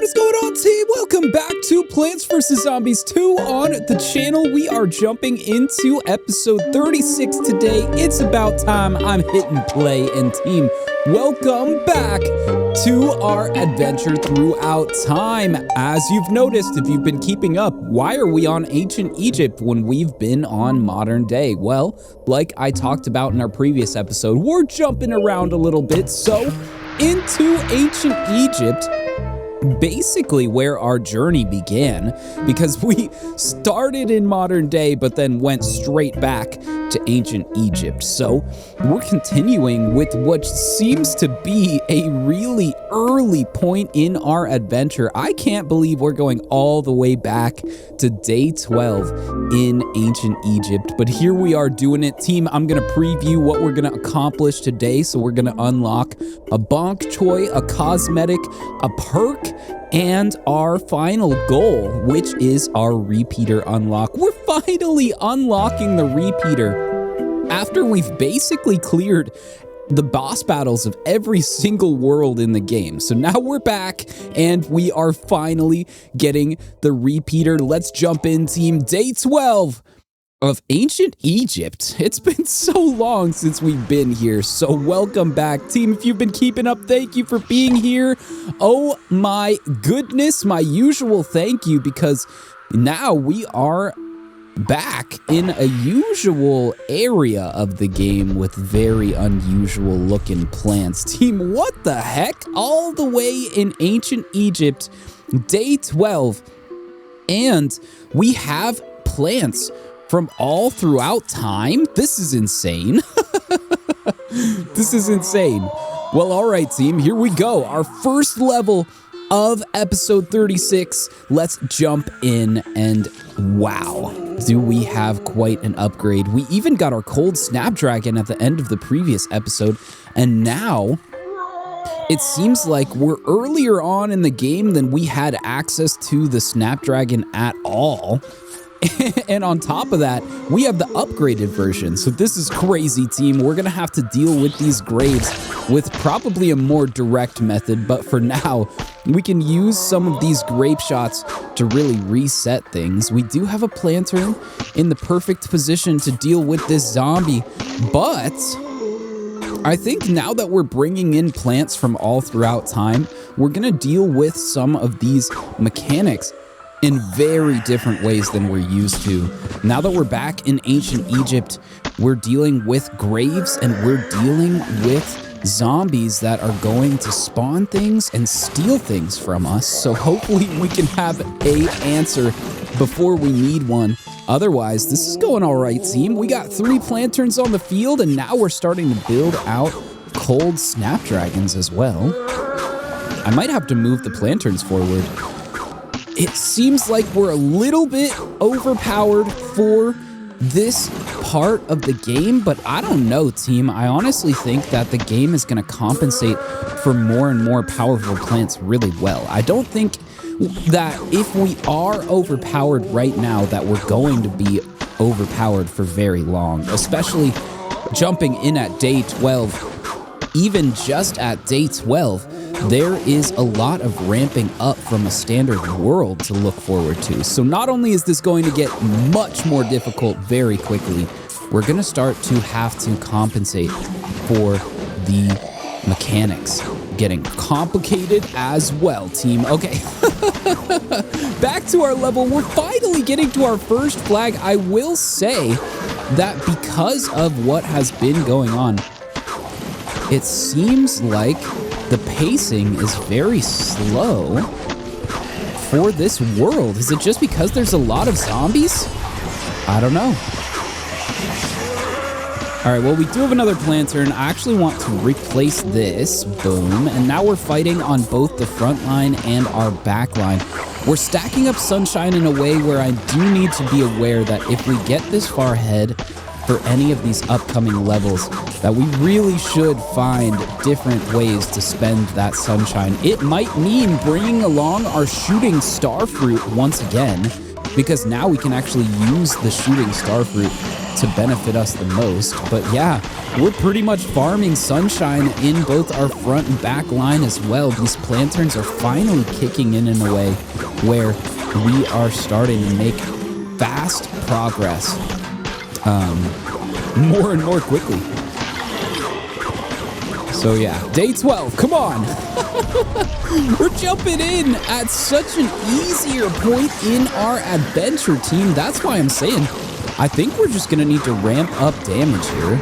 What is going on, team? Welcome back to Plants vs. Zombies 2 on the channel. We are jumping into episode 36 today. It's about time. I'm hitting play, and team, welcome back to our adventure throughout time. As you've noticed, if you've been keeping up, why are we on ancient Egypt when we've been on modern day? Well, like I talked about in our previous episode, we're jumping around a little bit, so into ancient Egypt, basically where our journey began, because we started in modern day but then went straight back to ancient Egypt. So we're continuing with what seems to be a really early point in our adventure. I can't believe we're going all the way back to day 12 in ancient Egypt, but here we are doing it. Team, I'm gonna preview what we're gonna accomplish today. So we're gonna unlock a bonk choy, a cosmetic, a perk, and our final goal, which is our repeater unlock. We're finally unlocking the repeater after we've basically cleared the boss battles of every single world in the game. So now we're back and we are finally getting the repeater. Let's jump in, team. Day 12 of ancient Egypt. It's been so long since we've been here, so welcome back, team. If you've been keeping up, thank you for being here. Oh my goodness, my usual thank you, because now we are back in a usual area of the game with very unusual looking plants. Team, what the heck? All the way in ancient Egypt, day 12, and we have plants from all throughout time? This is insane. This is insane. Well, all right, team, here we go. Our first level of episode 36. Let's jump in, and wow, do we have quite an upgrade. We even got our cold snapdragon at the end of the previous episode, and now it seems like we're earlier on in the game than we had access to the snapdragon at all. And on top of that, we have the upgraded version. So this is crazy, team. We're gonna have to deal with these graves with probably a more direct method, but for now, we can use some of these grape shots to really reset things. We do have a planter in the perfect position to deal with this zombie, but I think now that we're bringing in plants from all throughout time, we're gonna deal with some of these mechanics in very different ways than we're used to. Now that we're back in ancient Egypt, we're dealing with graves and we're dealing with zombies that are going to spawn things and steal things from us. So hopefully we can have an answer before we need one. Otherwise, this is going all right, team. We got 3 planterns on the field, and now we're starting to build out cold snapdragons as well. I might have to move the planterns forward. It seems like we're a little bit overpowered for this part of the game, but I don't know, team. I honestly think that the game is going to compensate for more and more powerful plants really well. I don't think that if we are overpowered right now, that we're going to be overpowered for very long, especially jumping in at day 12. Even just at day 12, there is a lot of ramping up from a standard world to look forward to. So not only is this going to get much more difficult very quickly, we're going to start to have to compensate for the mechanics getting complicated as well, team. Okay, back to our level. We're finally getting to our first flag. I will say that because of what has been going on, it seems like the pacing is very slow for this world. Is it just because there's a lot of zombies? I don't know. All right, well, we do have another plantern. I actually want to replace this. Boom. And now we're fighting on both the front line and our back line. We're stacking up Sunshine in a way where I do need to be aware that if we get this far ahead for any of these upcoming levels, that we really should find different ways to spend that Sunshine. It might mean bringing along our shooting star fruit once again, because now we can actually use the shooting starfruit to benefit us the most. But yeah, we're pretty much farming sunshine in both our front and back line as well. These planterns are finally kicking in a way where we are starting to make fast progress more and more quickly. So yeah, day 12, come on. We're jumping in at such an easier point in our adventure, team. That's why I'm saying I think we're just gonna need to ramp up damage here.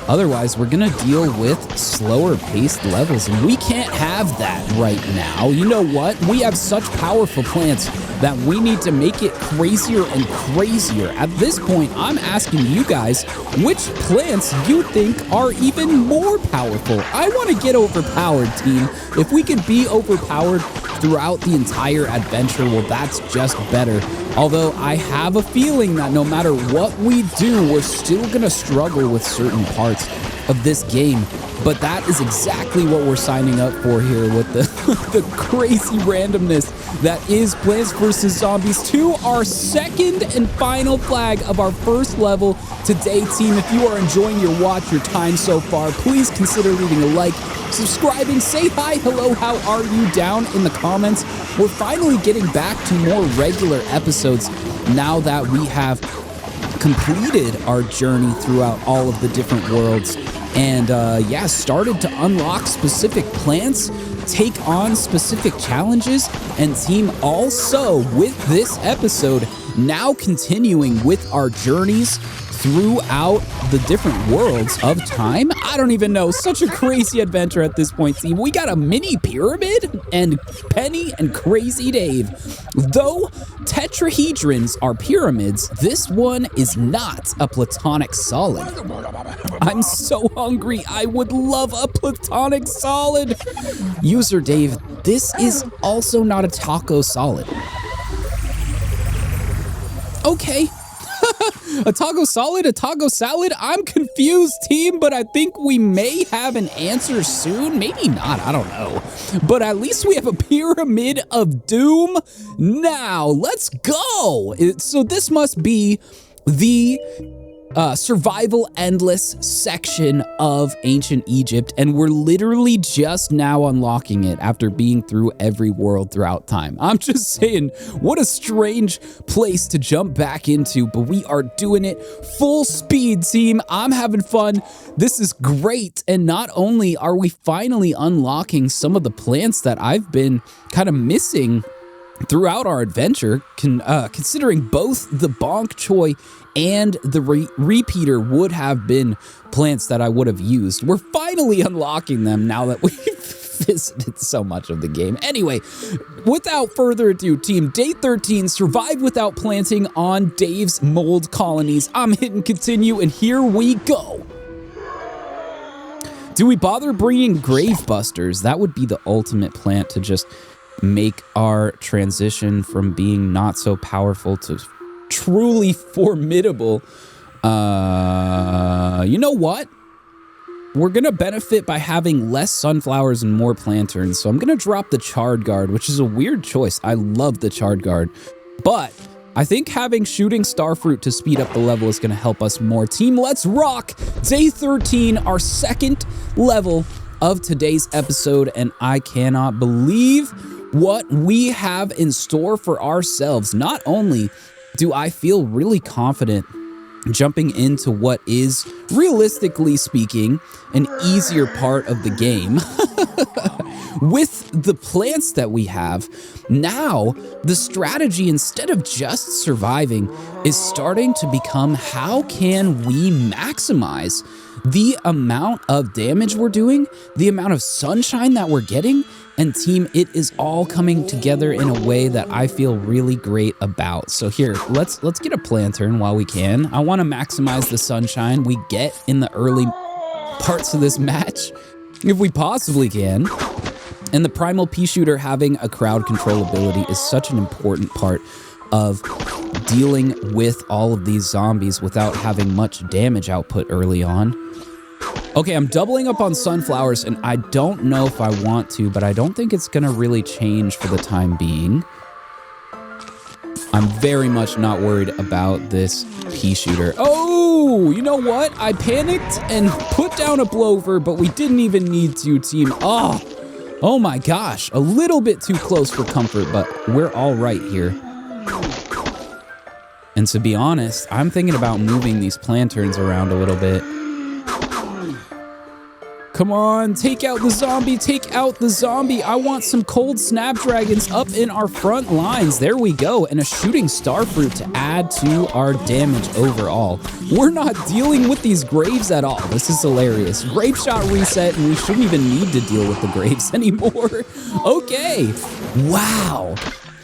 Otherwise, we're gonna deal with slower paced levels, and we can't have that right now. You know what? We have such powerful plants that we need to make it crazier and crazier. At this point, I'm asking you guys, which plants you think are even more powerful? I want to get overpowered, team. If we can be overpowered throughout the entire adventure, well, that's just better. Although I have a feeling that no matter what we do, we're still gonna struggle with certain parts of this game. But that is exactly what we're signing up for here with the crazy randomness that is Plants vs. Zombies 2, our second and final flag of our first level today, team. If you are enjoying your watch, your time so far, please consider leaving a like, subscribing, say hi, hello, how are you down in the comments. We're finally getting back to more regular episodes now that we have completed our journey throughout all of the different worlds and yeah, started to unlock specific plants, take on specific challenges, and team also with this episode now continuing with our journeys throughout the different worlds of time. I don't even know. Such a crazy adventure at this point, team. We got a mini pyramid and Penny and Crazy Dave. Though tetrahedrons are pyramids, this one is not a platonic solid. I'm so hungry. I would love a platonic solid. User Dave, this is also not a taco solid. Okay. A taco solid, a taco salad? I'm confused, team, but I think we may have an answer soon. Maybe not, I don't know. But at least we have a pyramid of doom. Now, let's go. So this must be the survival endless section of ancient Egypt, and we're literally just now unlocking it after being through every world throughout time. I'm just saying, what a strange place to jump back into, but we are doing it full speed, team. I'm having fun. This is great, and not only are we finally unlocking some of the plants that I've been kind of missing throughout our adventure, considering both the bonk choy and the repeater would have been plants that I would have used. We're finally unlocking them now that we've visited so much of the game. Anyway, without further ado, team, day 13, survive without planting on Dave's mold colonies. I'm hitting continue, and here we go. Do we bother bringing Grave Busters? That would be the ultimate plant to just make our transition from being not so powerful to truly formidable. You know what? We're gonna benefit by having less sunflowers and more planterns, so I'm gonna drop the Charred Guard, which is a weird choice. I love the Charred Guard, but I think having Shooting Starfruit to speed up the level is gonna help us more. Team, let's rock! Day 13, our second level of today's episode, and I cannot believe what we have in store for ourselves. Not only do I feel really confident jumping into what is, realistically speaking, an easier part of the game with the plants that we have, now the strategy, instead of just surviving, is starting to become how can we maximize the amount of damage we're doing, the amount of sunshine that we're getting, and team, it is all coming together in a way that I feel really great about. So here, let's get a plantern while we can. I want to maximize the sunshine we get in the early parts of this match, if we possibly can. And the Primal Pea Shooter having a crowd control ability is such an important part of dealing with all of these zombies without having much damage output early on. Okay, I'm doubling up on sunflowers, and I don't know if I want to, but I don't think it's gonna really change for the time being. I'm very much not worried about this pea shooter. Oh, you know what? I panicked and put down a blower, but we didn't even need to, team. Oh my gosh. A little bit too close for comfort, but we're all right here. And to be honest, I'm thinking about moving these planterns around a little bit. Come on, take out the zombie, take out the zombie. I want some cold snapdragons up in our front lines. There we go, and a shooting starfruit to add to our damage overall. We're not dealing with these graves at all. This is hilarious. Grave shot reset, and we shouldn't even need to deal with the graves anymore. Okay, wow.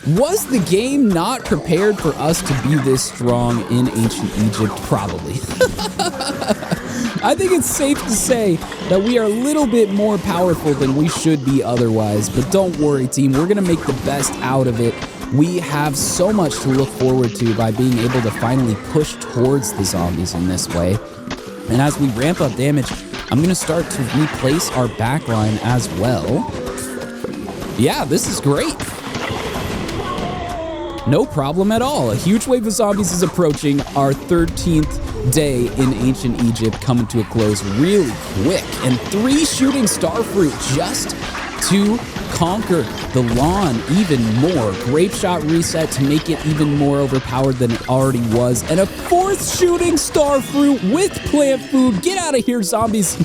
Was the game not prepared for us to be this strong in ancient Egypt? Probably. I think it's safe to say that we are a little bit more powerful than we should be otherwise, but don't worry, team. We're going to make the best out of it. We have so much to look forward to by being able to finally push towards the zombies in this way. And as we ramp up damage, I'm going to start to replace our backline as well. Yeah, this is great. No problem at all. A huge wave of zombies is approaching. Our 13th day in ancient Egypt coming to a close really quick. And 3 shooting starfruit just to conquer the lawn even more. Grape shot reset to make it even more overpowered than it already was. And a 4th shooting starfruit with plant food. Get out of here, zombies.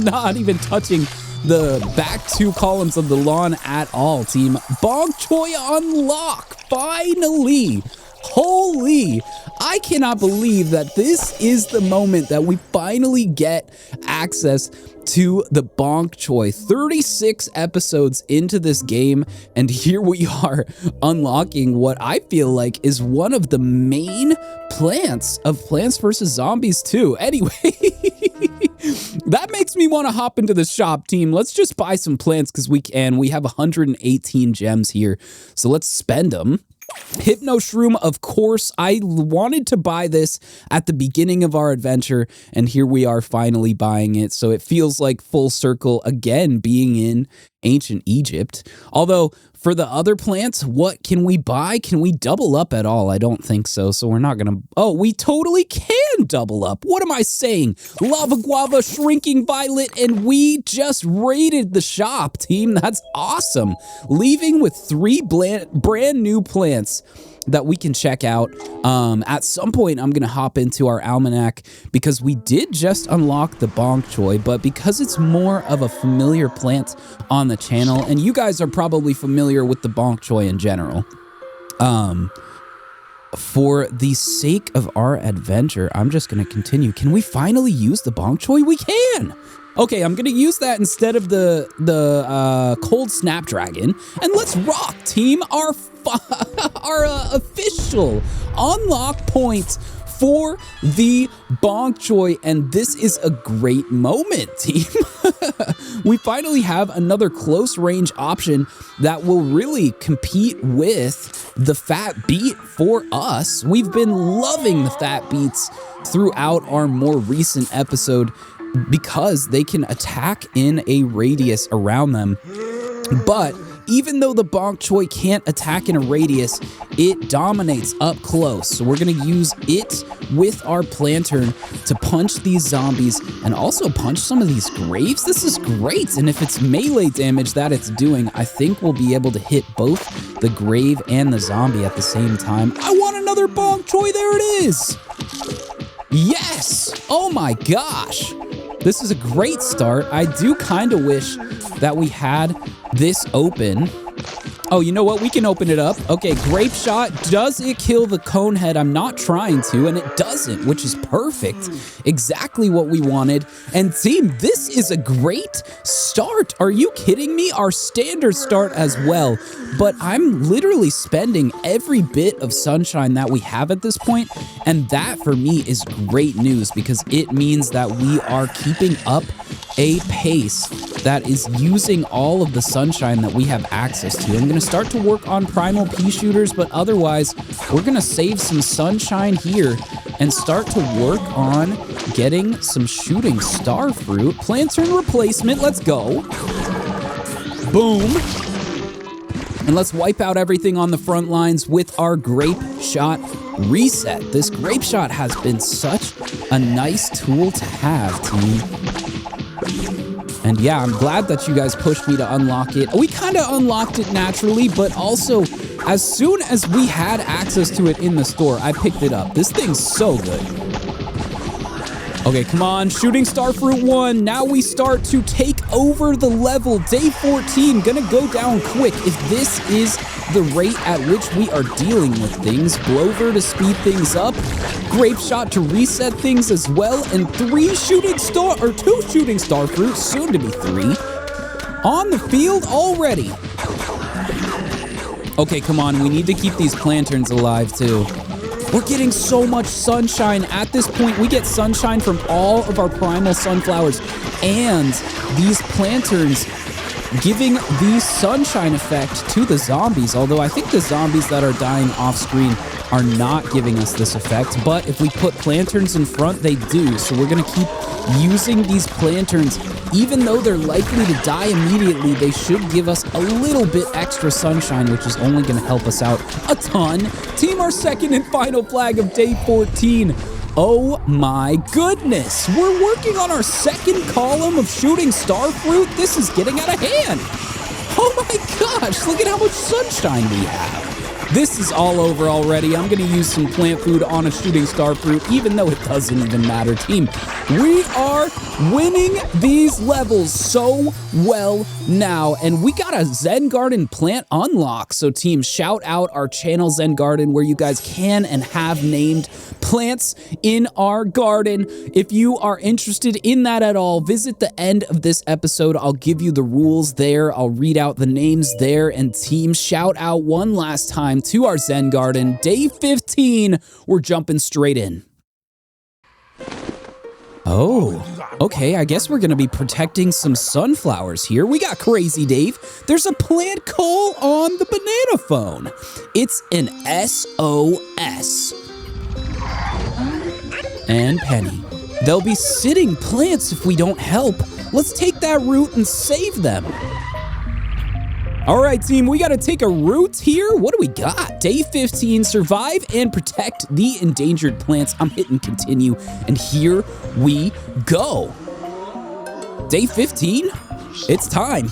Not even touching the back 2 columns of the lawn at all, team. Bonk Choy unlock. Finally. Holy, I cannot believe that this is the moment that we finally get access to the Bonk Choy. 36 episodes into this game, and here we are unlocking what I feel like is one of the main plants of Plants vs. Zombies 2. Anyway, that makes me want to hop into the shop, team. Let's just buy some plants because we can. We have 118 gems here, so let's spend them. Hypno Shroom, of course. I wanted to buy this at the beginning of our adventure, and here we are finally buying it. So it feels like full circle again being in ancient Egypt. Although for the other plants, what can we buy? Can we double up at all? I don't think so. So we're not going to... Oh, we totally can double up. What am I saying? Lava Guava, Shrinking Violet, and we just raided the shop, team. That's awesome. Leaving with 3 brand new plants that we can check out. At some point, I'm going to hop into our almanac because we did just unlock the Bonk Choy, but because it's more of a familiar plant on the channel, and you guys are probably familiar with the Bonk Choy in general, for the sake of our adventure, I'm just going to continue. Can we finally use the Bonk Choy? We can! Okay, I'm gonna use that instead of the cold snapdragon, and let's rock, team. Our official unlock points for the Bonk Choy, and this is a great moment, team. We finally have another close range option that will really compete with the Fat Beet for us. We've been loving the Fat Beets throughout our more recent episode because they can attack in a radius around them. But even though the Bonk Choy can't attack in a radius, it dominates up close. So we're going to use it with our Plantern to punch these zombies and also punch some of these graves. This is great. And if it's melee damage that it's doing, I think we'll be able to hit both the grave and the zombie at the same time. I want another Bonk Choy. There it is. Yes. Oh my gosh. This is a great start. I do kind of wish that we had this open. Oh, you know what? We can open it up. Okay, Grape Shot. Does it kill the cone head? I'm not trying to, and it doesn't, which is perfect. Exactly what we wanted. And team, this is a great start. Are you kidding me? Our standard start as well. But I'm literally spending every bit of sunshine that we have at this point, and that for me is great news because it means that we are keeping up a pace that is using all of the sunshine that we have access to. I'm going to start to work on primal pea shooters, but otherwise we're going to save some sunshine here and start to work on getting some shooting starfruit. Plantern replacement, let's go. Boom. And let's wipe out everything on the front lines with our Grape Shot Reset. This Grape Shot has been such a nice tool to have, team. And yeah, I'm glad that you guys pushed me to unlock it. We kind of unlocked it naturally, but also as soon as we had access to it in the store, I picked it up. This thing's so good. Okay, come on, Shooting Star Fruit 1. Now we start to take over the level. Day 14, gonna go down quick if this is the rate at which we are dealing with things. Blover to speed things up. Grape Shot to reset things as well. And 2 Shooting Star Fruit, soon to be 3, on the field already. Okay, come on, we need to keep these planterns alive too. We're getting so much sunshine. At this point, we get sunshine from all of our primal sunflowers and these planterns giving the sunshine effect to the zombies. Although I think the zombies that are dying off screen are not giving us this effect. But if we put planterns in front, they do. So we're going to keep using these planterns. Even though they're likely to die immediately, they should give us a little bit extra sunshine, which is only going to help us out a ton. Team, our second and final flag of day 14. Oh my goodness. We're working on our second column of Shooting Star Fruit. This is getting out of hand. Oh my gosh, look at how much sunshine we have. This is all over already. I'm going to use some plant food on a Shooting Star Fruit, even though it doesn't even matter, team. We are winning these levels so well now, and we got a Zen Garden plant unlock. So, team, shout out our channel Zen Garden, where you guys can and have named plants in our garden. If you are interested in that at all, visit the end of this episode. I'll give you the rules there. I'll read out the names there. And team, shout out one last time to our Zen Garden. Day 15, we're jumping straight in. Oh, okay, I guess we're gonna be protecting some sunflowers here. We got Crazy Dave. There's a plant call on the banana phone. It's an SOS. And Penny. They'll be sitting plants if we don't help. Let's take that root and save them. All right, team, we got to take a route here. What do we got? Day 15, survive and protect the endangered plants. I'm hitting continue, and here we go. Day 15, it's time.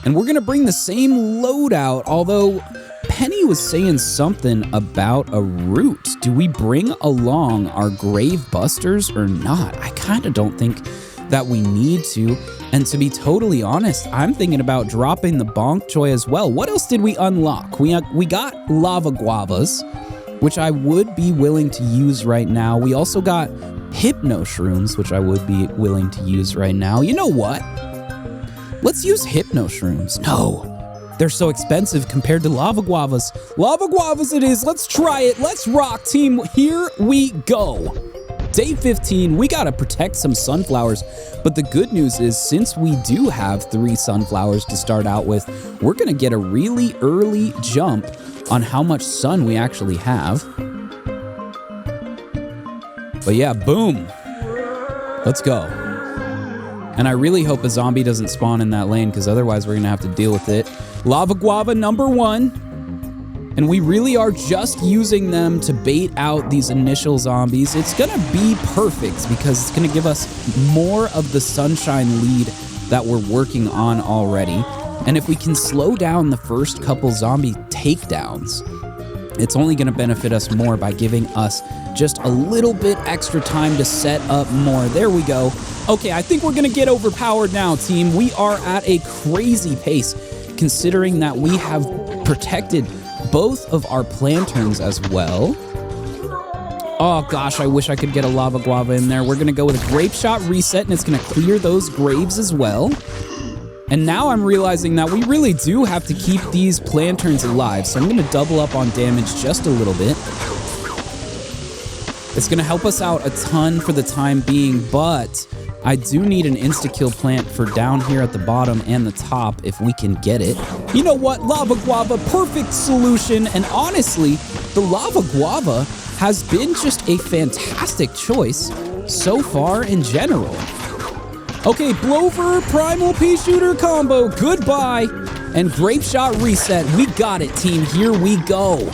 And we're going to bring the same loadout, although Penny was saying something about a route. Do we bring along our Grave Busters or not? I kind of don't think that we need to. And to be totally honest, I'm thinking about dropping the Bonk Choy as well. What else did we unlock? We got Lava Guavas, which I would be willing to use right now. We also got Hypno Shrooms, which I would be willing to use right now. You know what? Let's use Hypno Shrooms. No, they're so expensive compared to Lava Guavas. Lava Guavas it is. Let's try it. Let's rock, team. Here we go. Day 15, we gotta protect some sunflowers, but the good news is since we do have 3 sunflowers to start out with, we're gonna get a really early jump on how much sun we actually have. But yeah, boom. Let's go. And I really hope a zombie doesn't spawn in that lane, because otherwise we're gonna have to deal with it. Lava Guava number 1. And we really are just using them to bait out these initial zombies. It's gonna be perfect because it's gonna give us more of the sunshine lead that we're working on already. And if we can slow down the first couple zombie takedowns, it's only gonna benefit us more by giving us just a little bit extra time to set up more. There we go. Okay, I think we're gonna get overpowered now, team. We are at a crazy pace considering that we have protected both of our planterns as well. Oh gosh, I wish I could get a Lava Guava in there. We're gonna go with a Grape Shot reset, and it's gonna clear those graves as well. And now I'm realizing that we really do have to keep these planterns alive, so I'm gonna double up on damage just a little bit. It's gonna help us out a ton for the time being, but I do need an insta-kill plant for down here at the bottom and the top if we can get it. You know what? Lava Guava, perfect solution. And honestly, the Lava Guava has been just a fantastic choice so far in general. Okay, Blover, Primal Pea Shooter combo, goodbye. And grape shot reset. We got it, team. Here we go.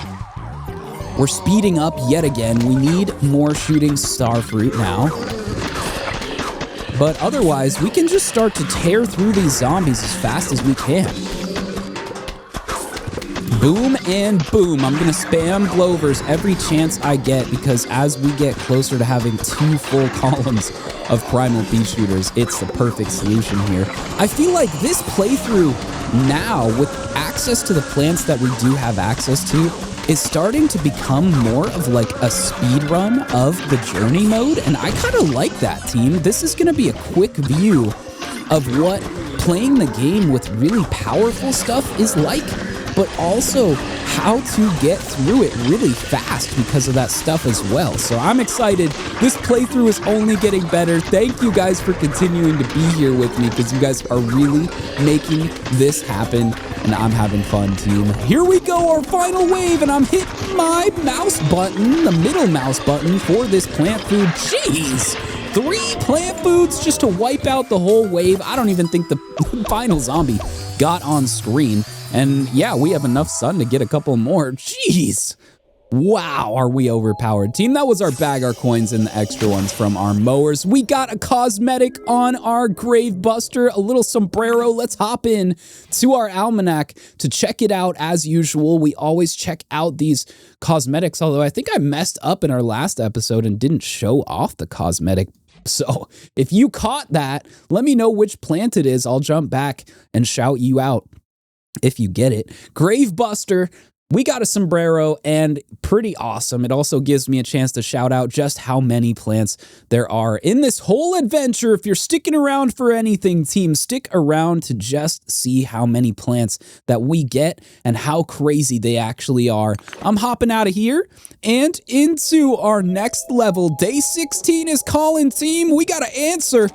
We're speeding up yet again. We need more shooting star fruit now. But otherwise, we can just start to tear through these zombies as fast as we can. Boom and boom. I'm going to spam Glovers every chance I get because as we get closer to having 2 full columns of Primal Bee Shooters, it's the perfect solution here. I feel like this playthrough now, with access to the plants that we do have access to, is starting to become more of like a speed run of the journey mode, and I kind of like that, team. This is going to be a quick view of what playing the game with really powerful stuff is like, but also how to get through it really fast because of that stuff as well. So I'm excited. This playthrough is only getting better. Thank you guys for continuing to be here with me because you guys are really making this happen, and I'm having fun, team. Here we go, our final wave, and I'm hitting my mouse button, the middle mouse button for this plant food. Jeez! 3 plant foods just to wipe out the whole wave. I don't even think the final zombie got on screen. And yeah, we have enough sun to get a couple more. Jeez. Wow, are we overpowered, team? That was our bag, our coins, and the extra ones from our mowers. We got a cosmetic on our Grave Buster, a little sombrero. Let's hop in to our almanac to check it out as usual. We always check out these cosmetics, although I think I messed up in our last episode and didn't show off the cosmetic. So if you caught that, let me know which plant it is. I'll jump back and shout you out if you get it. Grave Buster, we got a sombrero, and pretty awesome. It also gives me a chance to shout out just how many plants there are in this whole adventure. If you're sticking around for anything, team, stick around to just see how many plants that we get and how crazy they actually are. I'm hopping out of here and into our next level. Day 16 is calling, team. We got to answer.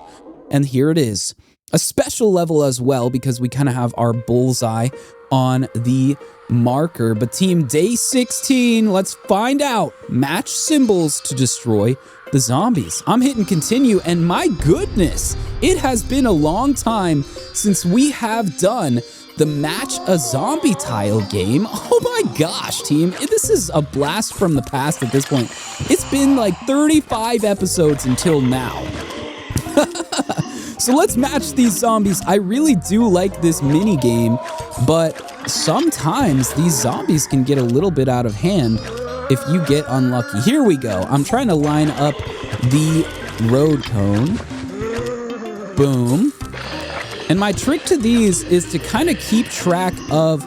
And here it is. A special level as well because we kind of have our bullseye on the marker. But team, day 16, let's find out. Match symbols to destroy the zombies. I'm hitting continue, and my goodness, it has been a long time since we have done the Match a Zombie tile game. Oh my gosh, team, this is a blast from the past at this point. It's been like 35 episodes until now. So let's match these zombies. I really do like this mini game, but sometimes these zombies can get a little bit out of hand if you get unlucky. Here we go. I'm trying to line up the road cone. Boom. And my trick to these is to kind of keep track of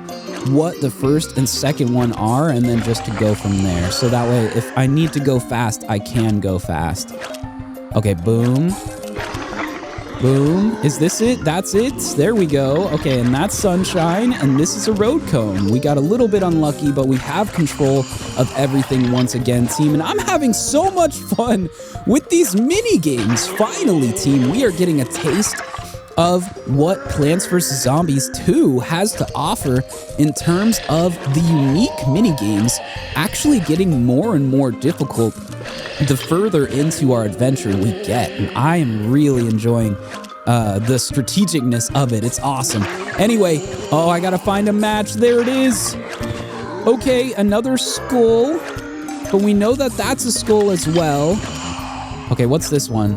what the first and second one are, and then just to go from there. So that way, if I need to go fast, I can go fast. Okay, boom. Boom. Is this it? That's it. There we go. Okay, and that's sunshine, and this is a road cone. We got a little bit unlucky, but we have control of everything once again, team. And I'm having so much fun with these mini games. Finally, team, we are getting a taste of what Plants vs. Zombies 2 has to offer in terms of the unique mini games actually getting more and more difficult the further into our adventure we get. And I am really enjoying the strategicness of it. It's awesome. Anyway, oh, I gotta find a match. There it is. Okay, another skull, but we know that that's a skull as well. Okay, what's this one?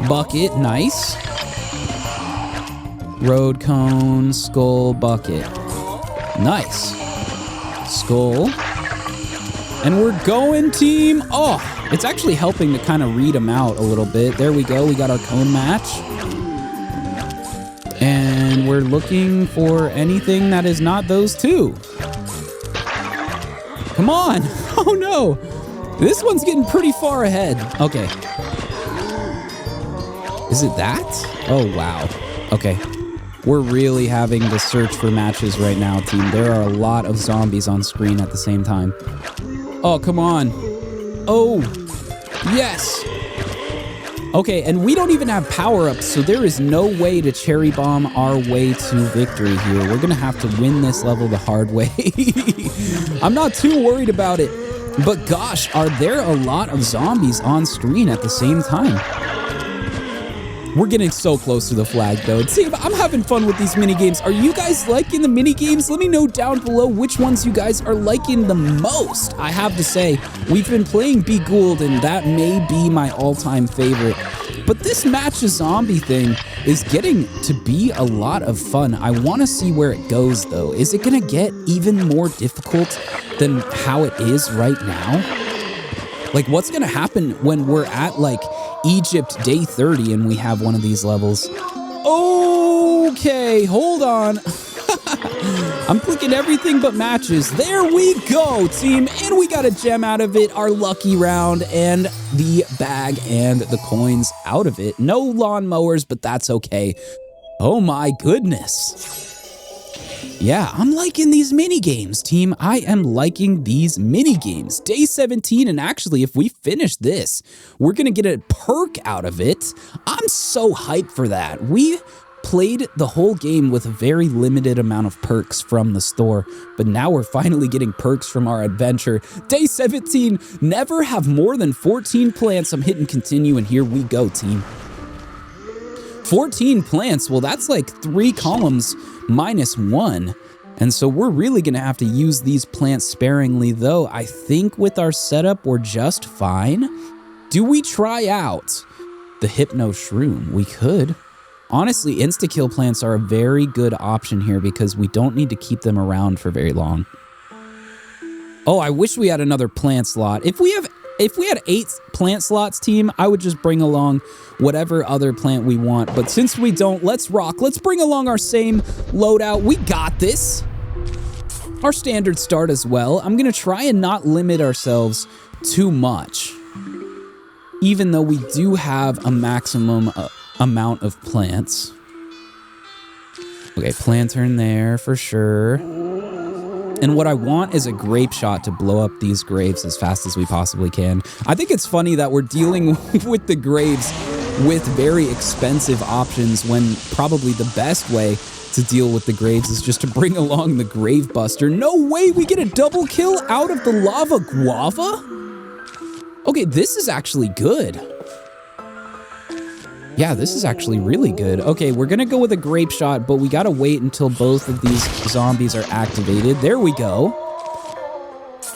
Bucket, nice. Road cone, skull, bucket. Nice. Skull. And we're going, team. Oh, it's actually helping to kind of read them out a little bit. There we go. We got our cone match. And we're looking for anything that is not those two. Come on. Oh, no. This one's getting pretty far ahead. Okay. Is it that? Oh, wow. Okay. We're really having to search for matches right now, team. There are a lot of zombies on screen at the same time. Oh, come on. Oh, yes. Okay, and we don't even have power-ups, so there is no way to cherry bomb our way to victory here. We're going to have to win this level the hard way. I'm not too worried about it, but gosh, are there a lot of zombies on screen at the same time? We're getting so close to the flag, though. Team, I'm having fun with these mini-games. Are you guys liking the mini-games? Let me know down below which ones you guys are liking the most. I have to say, we've been playing Be Ghouled, and that may be my all-time favorite. But this Match a Zombie thing is getting to be a lot of fun. I want to see where it goes, though. Is it going to get even more difficult than how it is right now? Like, what's going to happen when we're at, like, Egypt day 30 and we have one of these levels? Okay, hold on. I'm clicking everything but matches. There we go, team. And we got a gem out of it, our lucky round, and the bag and the coins out of it. No lawnmowers, but that's okay. Oh my goodness. Yeah, I'm liking these mini games, team. I am liking these mini games. Day 17, and actually, if we finish this, we're gonna get a perk out of it. I'm so hyped for that. We played the whole game with a very limited amount of perks from the store, but now we're finally getting perks from our adventure. Day 17, never have more than 14 plants. I'm hitting continue, and here we go, team. 14 plants, well, that's like 3 columns minus 1. And so we're really gonna have to use these plants sparingly, though. I think with our setup, we're just fine. Do we try out the Hypno Shroom? We could. Honestly, insta-kill plants are a very good option here because we don't need to keep them around for very long. Oh, I wish we had another plant slot. If we had 8 plant slots, team, I would just bring along whatever other plant we want. But since we don't, let's rock. Let's bring along our same loadout. We got this. Our standard start as well. I'm going to try and not limit ourselves too much, even though we do have a maximum amount of plants. Okay, Plantern there for sure. And what I want is a grape shot to blow up these graves as fast as we possibly can. I think it's funny that we're dealing with the graves with very expensive options when probably the best way to deal with the graves is just to bring along the Grave Buster. No way we get a double kill out of the Lava Guava? Okay, this is actually good. Yeah, this is actually really good. Okay, we're gonna go with a grape shot, but we gotta wait until both of these zombies are activated. There we go.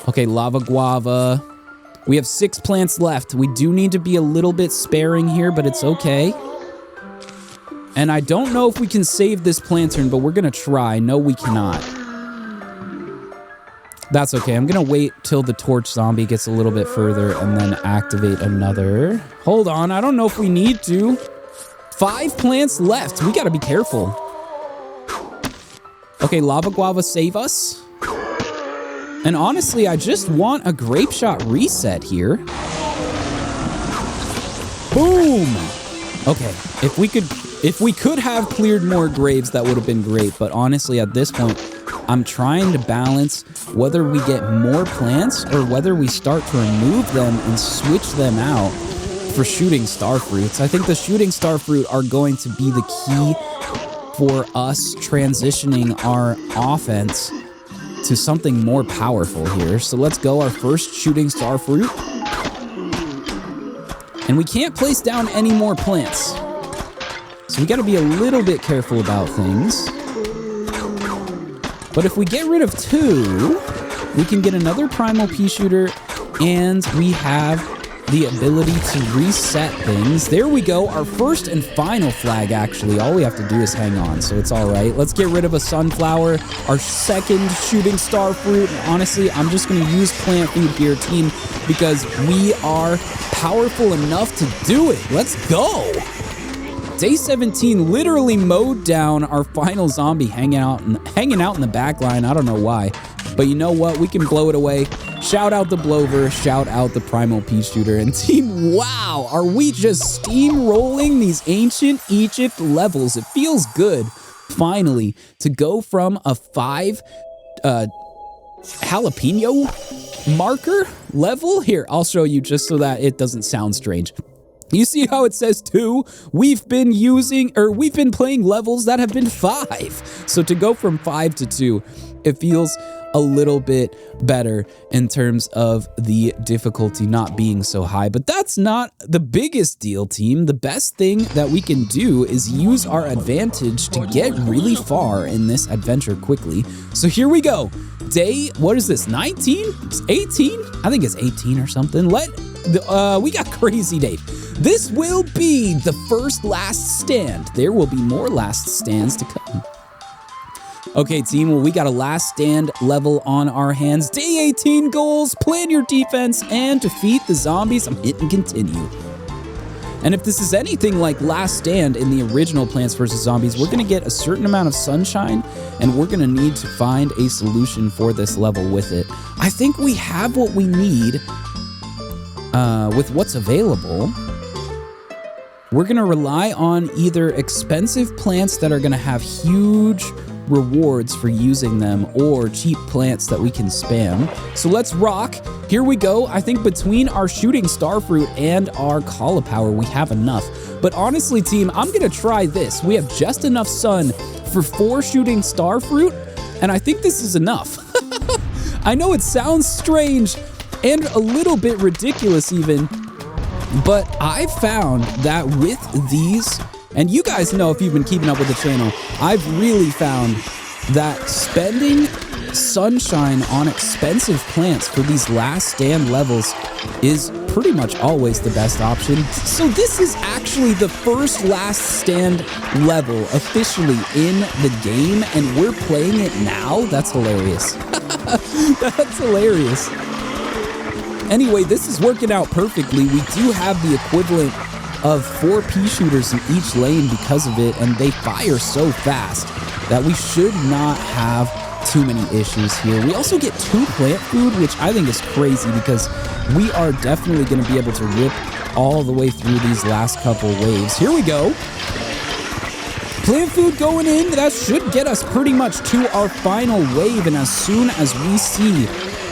Okay, Lava Guava. We have 6 plants left. We do need to be a little bit sparing here, but it's okay. And I don't know if we can save this Plantern, but we're gonna try. No, we cannot. That's okay. I'm gonna wait till the torch zombie gets a little bit further and then activate another. Hold on, I don't know if we need to. 5 plants left. We gotta be careful. Okay, Lava Guava, save us. And honestly, I just want a grape shot reset here. Boom! Okay, if we could have cleared more graves, that would have been great. But honestly, at this point, I'm trying to balance whether we get more plants or whether we start to remove them and switch them out for shooting star fruits. I think the shooting star fruit are going to be the key for us transitioning our offense to something more powerful here. So let's go, our first shooting star fruit. And we can't place down any more plants. So we gotta be a little bit careful about things. But if we get rid of 2, we can get another Primal Pea Shooter, and we have the ability to reset things. There we go, our first and final flag, actually. All we have to do is hang on, so it's all right. Let's get rid of a Sunflower, our second shooting star fruit. And honestly, I'm just gonna use plant food here, team, because we are powerful enough to do it. Let's go. Day 17 literally mowed down our final zombie hanging out in the back line. I don't know why, but you know what? We can blow it away. Shout out the Blover, shout out the Primal Pea Shooter, and team, wow, are we just steamrolling these ancient Egypt levels? It feels good, finally, to go from a 5 jalapeno marker level. Here, I'll show you just so that it doesn't sound strange. You see how it says 2? We've been playing levels that have been 5. So to go from 5 to 2, it feels a little bit better in terms of the difficulty not being so high. But that's not the biggest deal, team. The best thing that we can do is use our advantage to get really far in this adventure quickly. So here we go. Day, what is this, 19? 18? I think it's 18 or something. We got Crazy Dave. This will be the first last stand. There will be more last stands to come. Okay, team, well, we got a last stand level on our hands. Day 18 goals, plan your defense, and defeat the zombies. I'm hitting continue. And if this is anything like Last Stand in the original Plants vs. Zombies, we're going to get a certain amount of sunshine, and we're going to need to find a solution for this level with it. I think we have what we need with what's available. We're going to rely on either expensive plants that are going to have huge rewards for using them, or cheap plants that we can spam. So let's rock. Here we go. I think between our shooting starfruit and our cauliflower, we have enough. But honestly, team, I'm gonna try this. We have just enough sun for 4 shooting starfruit, and I think this is enough. I know it sounds strange and a little bit ridiculous even, but I've found that with these, and you guys know if you've been keeping up with the channel, I've really found that spending sunshine on expensive plants for these last stand levels is pretty much always the best option. So this is actually the first last stand level officially in the game, and we're playing it now? That's hilarious. That's hilarious. Anyway, this is working out perfectly. We do have the equivalent of 4 pea shooters in each lane because of it, and they fire so fast that we should not have too many issues here. We also get 2 plant food, which I think is crazy because we are definitely going to be able to rip all the way through these last couple waves. Here we go. Plant food going in. That should get us pretty much to our final wave, and as soon as we see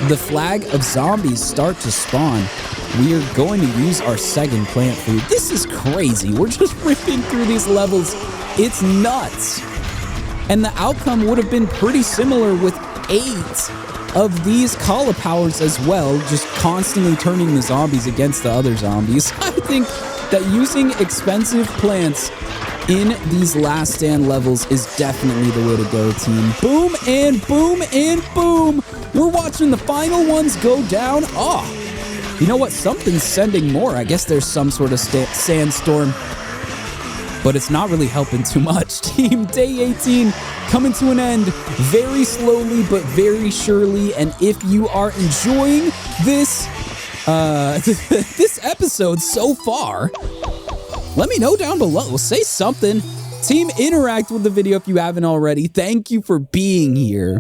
the flag of zombies start to spawn, we are going to use our second plant food. This is crazy. We're just ripping through these levels. It's nuts. And the outcome would have been pretty similar with 8 of these cauliflowers as well, just constantly turning the zombies against the other zombies. I think that using expensive plants in these last stand levels is definitely the way to go, team. Boom and boom and boom. We're watching the final ones go down. Oh, you know what? Something's sending more. I guess there's some sort of sandstorm, but it's not really helping too much. Team, day 18 coming to an end very slowly but very surely. And if you are enjoying this this episode so far, let me know down below. Say something. Team, interact with the video if you haven't already. Thank you for being here.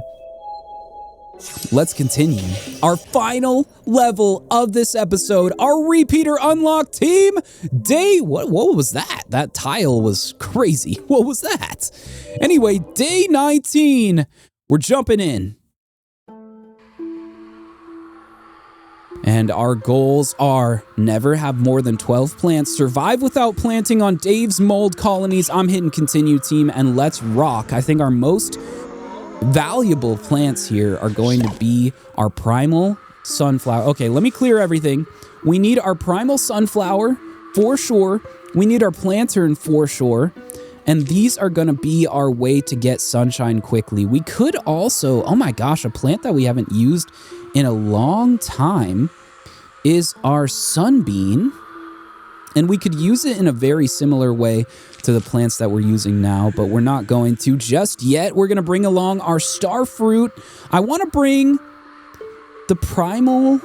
Let's continue. Our final level of this episode, our repeater unlock, team. Day, what was that? That tile was crazy. What was that? Anyway, day 19, we're jumping in. And our goals are never have more than 12 plants, survive without planting on Dave's mold colonies. I'm hitting continue, team, and let's rock. I think our most valuable plants here are going to be our primal sunflower. Okay, let me clear everything. We need our primal sunflower for sure. We need our plantain for sure. And these are going to be our way to get sunshine quickly. We could also, oh my gosh, a plant that we haven't used in a long time is our sunbeam. And we could use it in a very similar way to the plants that we're using now, but we're not going to just yet. We're going to bring along our starfruit. I want to bring the primal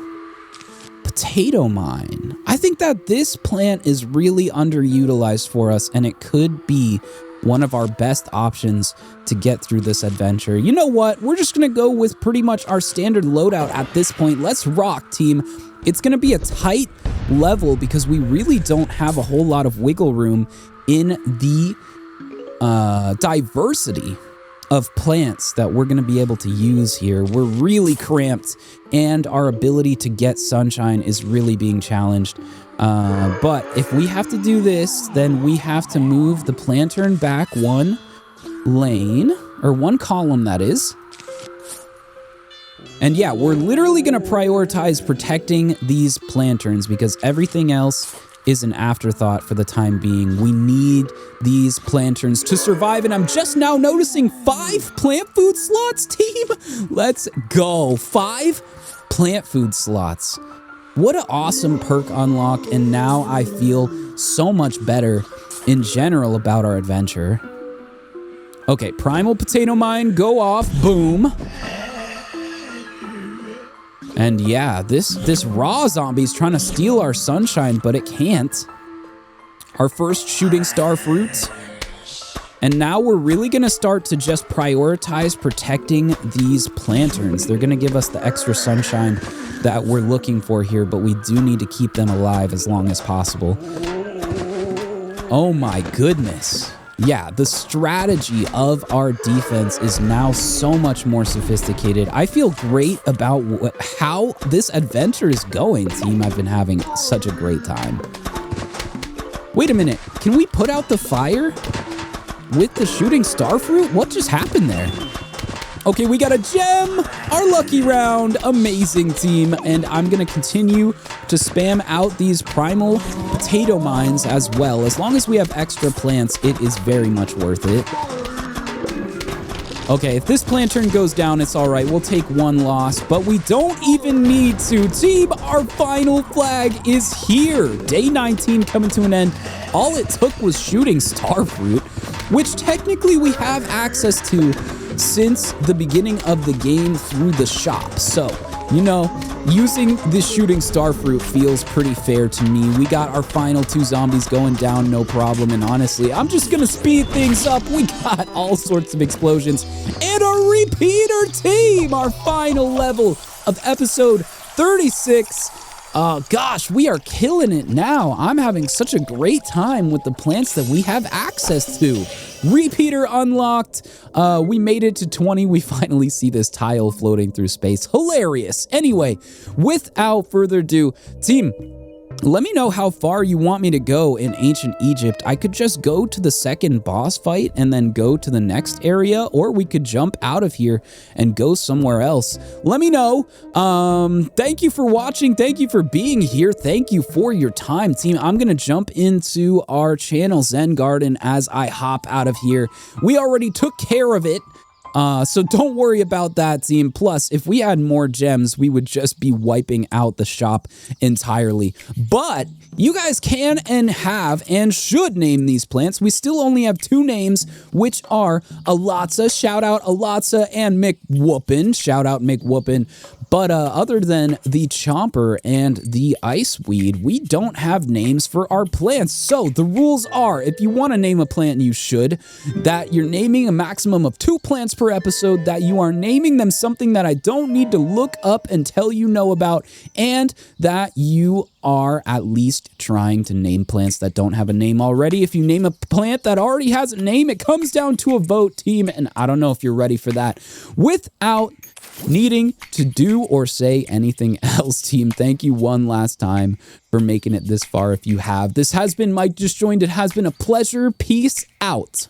potato mine. I think that this plant is really underutilized for us, and it could be one of our best options to get through this adventure. You know what? We're just going to go with pretty much our standard loadout at this point. Let's rock, team. It's going to be a tight level because we really don't have a whole lot of wiggle room in the diversity of plants that we're going to be able to use here. We're really cramped, and our ability to get sunshine is really being challenged. But if we have to do this, then we have to move the plantain back 1 lane, or 1 column, that is. And yeah, we're literally going to prioritize protecting these planterns because everything else is an afterthought for the time being. We need these planterns to survive, and I'm just now noticing 5 plant food slots, team. Let's go. 5 plant food slots. What an awesome perk unlock, and now I feel so much better in general about our adventure. Okay, primal potato mine, go off, boom. And yeah, this raw zombie's trying to steal our sunshine, but it can't. Our first shooting star fruit. And now we're really going to start to just prioritize protecting these planterns. They're going to give us the extra sunshine that we're looking for here, but we do need to keep them alive as long as possible. Oh my goodness. Yeah, the strategy of our defense is now so much more sophisticated. I feel great about how this adventure is going, team. I've been having such a great time. Wait a minute. Can we put out the fire with the shooting star fruit? What just happened there? Okay, we got a gem, our lucky round. Amazing, team. And I'm going to continue to spam out these primal potato mines as well. As long as we have extra plants, it is very much worth it. Okay, if this plantern goes down, it's all right. We'll take 1 loss, but we don't even need to. Team, our final flag is here. Day 19 coming to an end. All it took was shooting star fruit, which technically we have access to since the beginning of the game through the shop. So, you know, using this shooting star fruit feels pretty fair to me. We got our final 2 zombies going down, no problem. And honestly, I'm just going to speed things up. We got all sorts of explosions and a repeater, team. Our final level of episode 36. Gosh, we are killing it now. I'm having such a great time with the plants that we have access to. Repeater unlocked. We made it to 20. We finally see this tile floating through space. Hilarious. Anyway, without further ado, team, let me know how far you want me to go in Ancient Egypt. I could just go to the second boss fight and then go to the next area, or we could jump out of here and go somewhere else. Let me know. Thank you for watching. Thank you for being here. Thank you for your time, team. I'm going to jump into our channel Zen Garden as I hop out of here. We already took care of it. So don't worry about that, team. Plus, if we had more gems, we would just be wiping out the shop entirely. But you guys can and have and should name these plants. We still only have 2 names, which are Alatza, shout out Alatza, and McWhoopin, shout out McWhoopin. But other than the Chomper and the Iceweed, we don't have names for our plants. So the rules are, if you want to name a plant, you should, that you're naming a maximum of 2 plants per episode, that you are naming them something that I don't need to look up and tell you know about, and that you are at least trying to name plants that don't have a name already. If you name a plant that already has a name, it comes down to a vote, team, and I don't know if you're ready for that. Without needing to do or say anything else, team, thank you one last time for making it this far if you have. This has been Mike Disjointed. It has been a pleasure. Peace out.